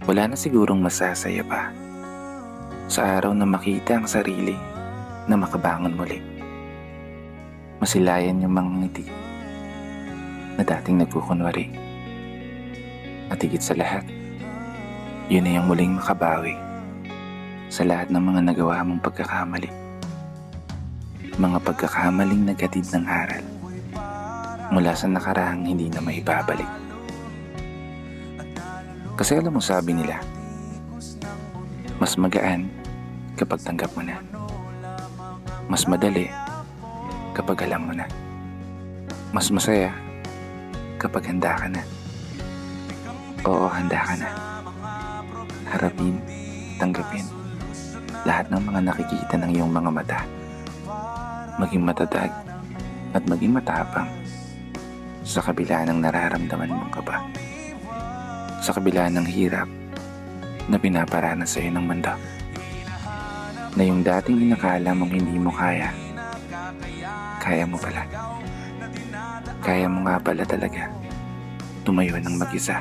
Wala na sigurong masasaya pa sa araw na makita ang sarili na makabangon muli. Masilayan yung mga ngiti na dating nagkukunwari. At higit sa lahat, yun na yung muling makabawi sa lahat ng mga nagawa mong pagkakamali. Mga pagkakamaling naghatid ng aral mula sa nakaraang hindi na maibabalik. Kasi alam mo, sabi nila, mas magaan kapag tanggap mo na. Mas madali kapag alam mo na. Mas masaya kapag handa ka na. Oo, handa ka na. Harapin, tanggapin lahat ng mga nakikita ng iyong mga mata. Maging matatag at maging matapang sa kabila ng nararamdaman mong kaba. Sa kabila ng hirap na pinaparana sa iyo ng mundo. Na yung dating inakala mong hindi mo kaya, kaya mo pala. Kaya mo nga pala talaga tumayo ng mag-isa.